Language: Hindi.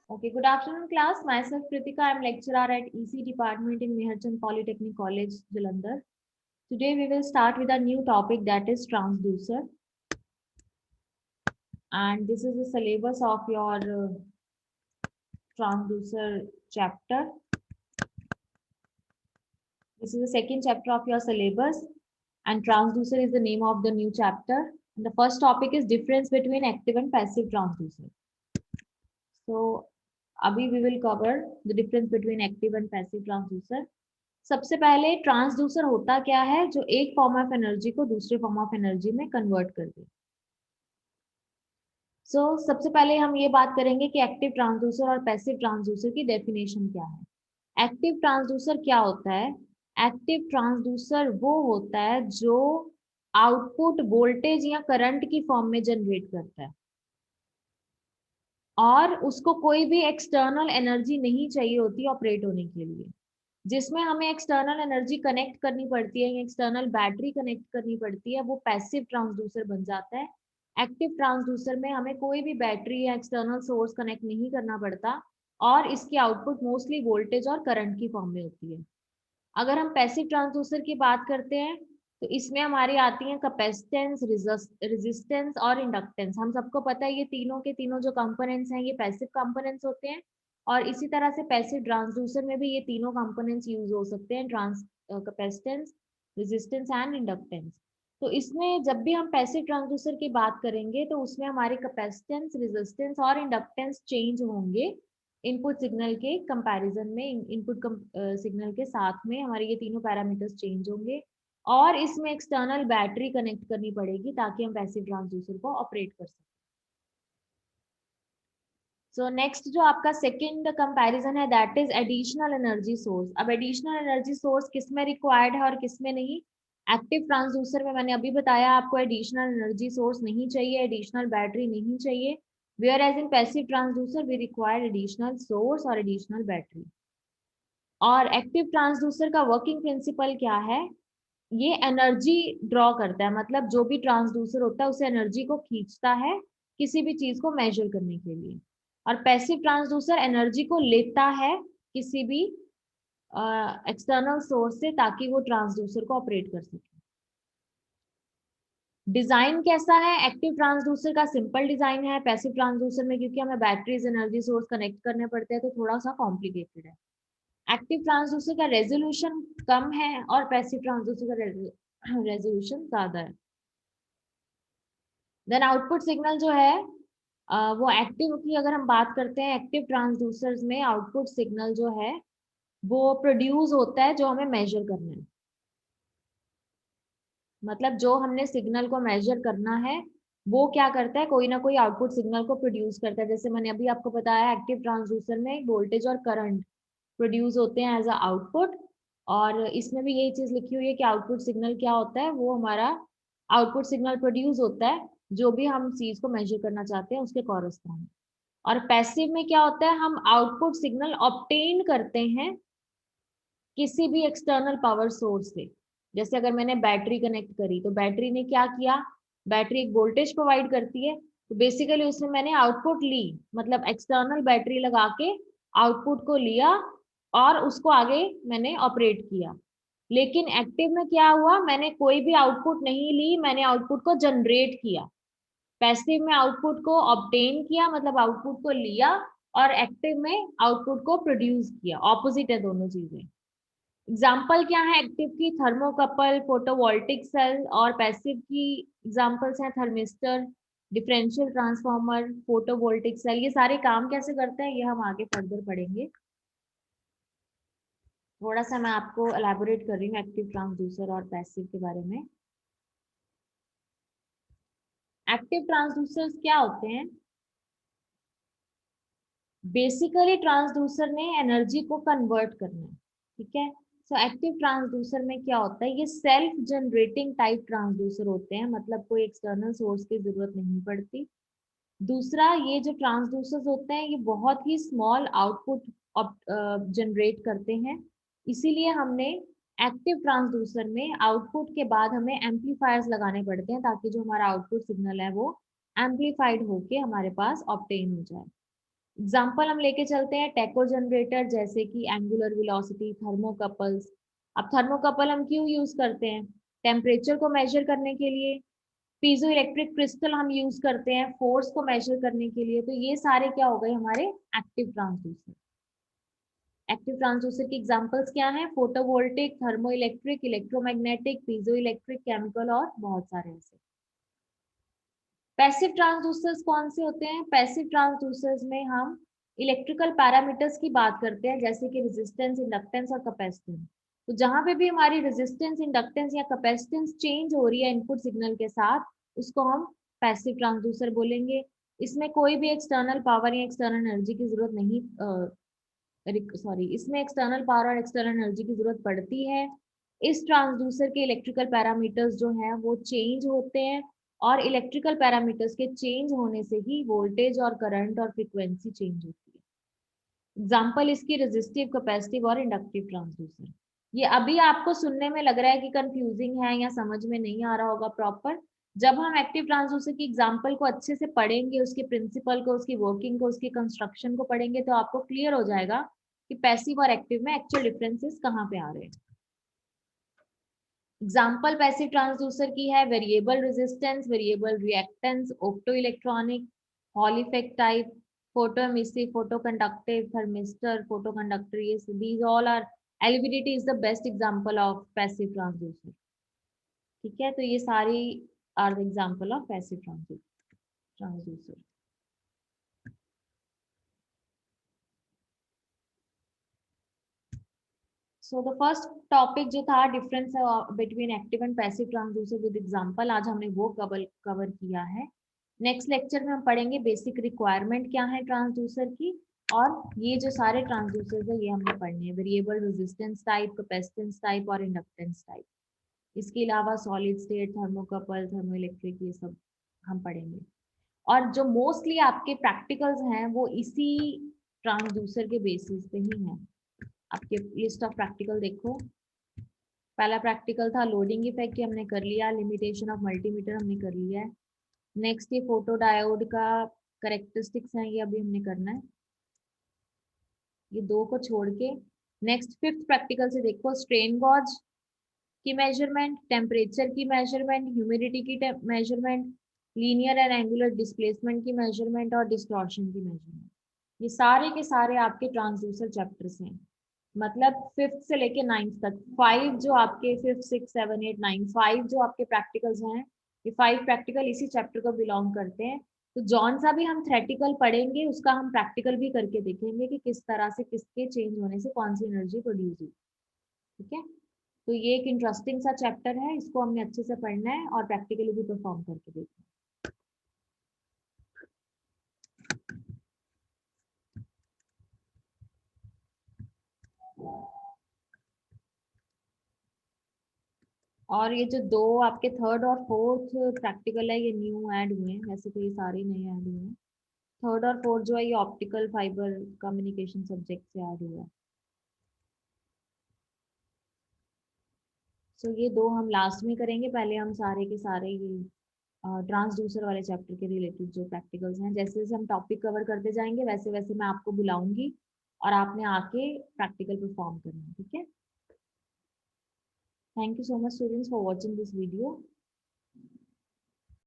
Okay, good afternoon class. Myself Kritika. I'm lecturer at EC department in Meherchand Polytechnic College, Jalandhar. Today we will start with a new topic that is transducer, and this is the syllabus of your transducer chapter. This is the second chapter of your syllabus, and transducer is the name of the new chapter. And the first topic is difference between active and passive transducer. So अभी we will cover the difference between active and passive transducer. सबसे पहले ट्रांसड्यूसर होता क्या है, जो एक फॉर्म ऑफ एनर्जी को दूसरे फॉर्म ऑफ एनर्जी में कन्वर्ट कर दे। सबसे पहले हम ये बात करेंगे कि एक्टिव ट्रांसड्यूसर और पैसिव ट्रांसड्यूसर की डेफिनेशन क्या है। एक्टिव ट्रांसड्यूसर क्या होता है? एक्टिव ट्रांसड्यूसर वो होता है जो आउटपुट वोल्टेज या करंट की फॉर्म में जनरेट करता है और उसको कोई भी एक्सटर्नल एनर्जी नहीं चाहिए होती ऑपरेट होने के लिए। जिसमें हमें एक्सटर्नल एनर्जी कनेक्ट करनी पड़ती है या एक्सटर्नल बैटरी कनेक्ट करनी पड़ती है, वो पैसिव ट्रांसड्यूसर बन जाता है। एक्टिव ट्रांसड्यूसर में हमें कोई भी बैटरी या एक्सटर्नल सोर्स कनेक्ट नहीं करना पड़ता और इसकी आउटपुट मोस्टली वोल्टेज और करंट की फॉर्म में होती है। अगर हम पैसिव ट्रांसड्यूसर की बात करते हैं तो इसमें हमारी आती है कैपेसिटेंस, रेजिस्टेंस और इंडक्टेंस। हम सबको पता है ये तीनों के तीनों जो कंपोनेंट्स हैं ये पैसिव कंपोनेंट्स होते हैं और इसी तरह से पैसिव ट्रांसड्यूसर में भी ये तीनों कंपोनेंट्स यूज हो सकते हैं, कैपेसिटेंस, रेजिस्टेंस एंड इंडक्टेंस। तो इसमें जब भी हम पैसिव ट्रांसड्यूसर की बात करेंगे तो उसमें हमारे कैपेसिटेंस, रेजिस्टेंस और इंडक्टेंस चेंज होंगे इनपुट सिग्नल के कंपैरिजन में। इनपुट सिग्नल के साथ में हमारे ये तीनों पैरामीटर्स चेंज होंगे और इसमें एक्सटर्नल बैटरी कनेक्ट करनी पड़ेगी ताकि हम पैसिव ट्रांसड्यूसर को ऑपरेट कर सकें। सो नेक्स्ट जो आपका सेकंड कंपैरिजन है that is additional energy source. अब एडिशनल एनर्जी सोर्स किस में रिक्वायर्ड है और किस में नहीं। एक्टिव ट्रांसड्यूसर में मैंने अभी बताया आपको एडिशनल एनर्जी सोर्स नहीं चाहिए, एडिशनल बैटरी नहीं चाहिए। whereas in passive transducer we require additional source और additional battery। और एक्टिव ट्रांसड्यूसर का वर्किंग प्रिंसिपल क्या है? ये एनर्जी ड्रॉ करता है, मतलब जो भी ट्रांसड्यूसर होता है उसे एनर्जी को खींचता है किसी भी चीज को मेजर करने के लिए। और पैसिव ट्रांसड्यूसर एनर्जी को लेता है किसी भी एक्सटर्नल सोर्स से ताकि वो ट्रांसड्यूसर को ऑपरेट कर सके। डिजाइन कैसा है? एक्टिव ट्रांसड्यूसर का सिंपल डिजाइन है। पैसिव ट्रांसड्यूसर में क्योंकि हमें बैटरीज, एनर्जी सोर्स कनेक्ट करने पड़ते हैं तो थोड़ा सा कॉम्प्लिकेटेड है। एक्टिव ट्रांसड्यूसर का रेजोल्यूशन कम है और पैसिव ट्रांसड्यूसर का रेजोल्यूशन ज्यादा है। देन आउटपुट सिग्नल जो है वो एक्टिव की अगर हम बात करते हैं, एक्टिव ट्रांसड्यूसर्स में आउटपुट सिग्नल जो है वो प्रोड्यूस होता है जो हमें मेजर करना है। मतलब जो हमने सिग्नल को मेजर करना है वो क्या करता है, कोई ना कोई आउटपुट सिग्नल को प्रोड्यूस करता है। जैसे मैंने अभी आपको बताया एक्टिव ट्रांसड्यूसर में वोल्टेज और करंट प्रोड्यूस होते हैं एज अ आउटपुट। और इसमें भी यही चीज लिखी हुई है कि आउटपुट सिग्नल क्या होता है, वो हमारा आउटपुट सिग्नल प्रोड्यूस होता है जो भी हम चीज को मेजर करना चाहते हैं उसके कॉरेस्पॉन्ड। और पैसिव में क्या होता है, हम आउटपुट सिग्नल ऑब्टेन करते हैं किसी भी एक्सटर्नल पावर सोर्स से। जैसे अगर मैंने बैटरी कनेक्ट करी तो बैटरी ने क्या किया, बैटरी एक वोल्टेज प्रोवाइड करती है तो बेसिकली उसमें मैंने आउटपुट ली, मतलब एक्सटर्नल बैटरी लगा के आउटपुट को लिया और उसको आगे मैंने ऑपरेट किया। लेकिन एक्टिव में क्या हुआ, मैंने कोई भी आउटपुट नहीं ली, मैंने आउटपुट को जनरेट किया। पैसिव में आउटपुट को ऑब्टेन किया, मतलब आउटपुट को लिया, और एक्टिव में आउटपुट को प्रोड्यूस किया। ऑपोजिट है दोनों चीजें। एग्जाम्पल क्या है एक्टिव की? Thermocouple, photovoltaic cell. और पैसिव की एग्जाम्पल्स हैं thermistor, differential transformer, photovoltaic cell. ये सारे काम कैसे करते हैं ये हम आगे फर्दर पढ़ेंगे। थोड़ा सा मैं आपको एलैबोरेट कर रही हूँ एक्टिव ट्रांसड्यूसर और पैसिव के बारे में। एक्टिव ट्रांसड्यूसर्स क्या होते हैं? बेसिकली ट्रांसड्यूसर ने एनर्जी को कन्वर्ट करना है, ठीक है। सो एक्टिव ट्रांसड्यूसर में क्या होता है, ये सेल्फ जनरेटिंग टाइप ट्रांसड्यूसर होते हैं, मतलब कोई एक्सटर्नल सोर्स की जरूरत नहीं पड़ती। दूसरा, ये जो ट्रांसड्यूसर्स होते हैं ये बहुत ही स्मॉल आउटपुट जनरेट करते हैं। इसीलिए हमने एक्टिव ट्रांसड्यूसर में आउटपुट के बाद हमें एम्पलीफायर्स लगाने पड़ते हैं ताकि जो हमारा आउटपुट सिग्नल है वो एम्पलीफाइड होके हमारे पास ऑब्टेन हो जाए। एग्जाम्पल हम लेके चलते हैं टेको जनरेटर, जैसे कि एंगुलर वेलोसिटी, थर्मोकपल्स। अब थर्मोकपल हम क्यों यूज करते हैं? टेम्परेचर को मेजर करने के लिए। पीजो इलेक्ट्रिक क्रिस्टल हम यूज करते हैं फोर्स को मेजर करने के लिए। तो ये सारे क्या हो गए हमारे एक्टिव ट्रांसड्यूसर। एक्टिव ट्रांसड्यूसर की एग्जांपल्स क्या हैं? Photovoltaic, thermo electric, electromagnetic, piezo electric, chemical और बहुत सारे ऐसे। पैसिव ट्रांसड्यूसर्स कौन से होते हैं? पैसिव ट्रांसड्यूसर्स में हम इलेक्ट्रिकल पैरामीटर्स की बात करते हैं, जैसे कि रेजिस्टेंस, इंडक्टेंस और कैपेसिटेंस। तो जहां पे भी हमारी रेजिस्टेंस, इंडक्टेंस या कैपेसिटेंस चेंज हो रही है इनपुट सिग्नल के साथ, उसको हम पैसिव ट्रांसड्यूसर बोलेंगे। इसमें कोई भी एक्सटर्नल पावर या एक्सटर्नल एनर्जी की जरूरत नहीं, इसमें एक्सटर्नल पावर और एक्सटर्नल एनर्जी की जरूरत पड़ती है। इस ट्रांसड्यूसर के इलेक्ट्रिकल पैरामीटर्स जो हैं वो चेंज होते हैं, और इलेक्ट्रिकल पैरामीटर्स के चेंज होने से ही वोल्टेज और करंट और फ्रीक्वेंसी चेंज होती है। एग्जाम्पल इसकी रेजिस्टिव, कैपेसिटिव और इंडक्टिव ट्रांसड्यूसर। ये अभी आपको सुनने में लग रहा है कि कंफ्यूजिंग है या समझ में नहीं आ रहा होगा प्रॉपर। जब हम एक्टिव ट्रांसड्यूसर की एग्जाम्पल को अच्छे से पढ़ेंगे, उसके प्रिंसिपल को, उसकी वर्किंग को, उसकी कंस्ट्रक्शन को पढ़ेंगे, तो आपको क्लियर हो जाएगा कि पैसिव और एक्टिव में एक्चुअल डिफरेंसेस कहाँ पे आ रहे हैं। एग्जाम्पल पैसिव ट्रांसड्यूसर की है variable resistance, variable reactance, opto electronic, hall effect type, photo emissive, photo conductive, thermistor, photo conductor. ये these all are, LVDT is the best example of passive transducer। ठीक है, तो ये सारी are the example of passive transducer. So the first topic जो था difference between active and passive transducer with example, आज हमने वो कवर किया है। नेक्स्ट लेक्चर में हम पढ़ेंगे बेसिक रिक्वायरमेंट क्या है ट्रांसड्यूसर की, और ये जो सारे ट्रांसड्यूसर है ये हमने पढ़ने हैं, variable resistance type, capacitance type और इंडक्टेंस टाइप। इसके अलावा सॉलिड स्टेट, थर्मोकपल, थर्मोइलेक्ट्रिक, ये सब हम पढ़ेंगे। और जो मोस्टली आपके प्रैक्टिकल्स हैं वो इसी ट्रांसड्यूसर के बेसिस पे ही हैं। आपके लिस्ट ऑफ प्रैक्टिकल देखो। पहला प्रैक्टिकल था लोडिंग इफेक्ट, हमने कर लिया। लिमिटेशन ऑफ मल्टीमीटर हमने कर लिया है। नेक्स्ट ये फोटो डायोड का करेक्टरिस्टिक्स है, ये अभी हमने करना है, ये दो को छोड़ के। नेक्स्ट फिफ्थ प्रैक्टिकल से देखो स्ट्रेन गॉज की मेजरमेंट, टेम्परेचर की मेजरमेंट, ह्यूमिडिटी की measurement, linear and angular displacement की मेजरमेंट और डिस्टॉर्शन की मेजरमेंट। ये सारे के सारे आपके ट्रांसड्यूसर चैप्टर्स हैं। मतलब फिफ्थ से लेके नाइन्थ तक, फाइव जो आपके fifth six seven eight nine, five जो आपके प्रैक्टिकल्स हैं, ये फाइव प्रैक्टिकल इसी चैप्टर को बिलोंग करते हैं। तो जौन सा भी हम थ्रेटिकल पढ़ेंगे उसका हम प्रैक्टिकल भी करके देखेंगे कि किस तरह से किसके चेंज होने से कौन सी एनर्जी प्रोड्यूस हुई। ठीक है, तो ये एक इंटरेस्टिंग सा चैप्टर है, इसको हमने अच्छे से पढ़ना है और प्रैक्टिकली भी परफॉर्म करके देखना है। और ये जो दो आपके थर्ड और फोर्थ प्रैक्टिकल है ये न्यू ऐड हुए हैं, वैसे तो ये सारे नए ऐड हुए हैं। थर्ड और फोर्थ जो है ये ऑप्टिकल फाइबर कम्युनिकेशन सब्जेक्ट से ऐड हुआ है। सो ये दो हम लास्ट में करेंगे, पहले हम सारे के सारे ये ट्रांसड्यूसर वाले चैप्टर के रिलेटेड जो प्रैक्टिकल्स हैं, जैसे जैसे हम टॉपिक कवर करते जाएंगे वैसे वैसे मैं आपको बुलाऊंगी और आपने आके प्रैक्टिकल परफॉर्म करना है। ठीक है, thank you so much students for watching this video.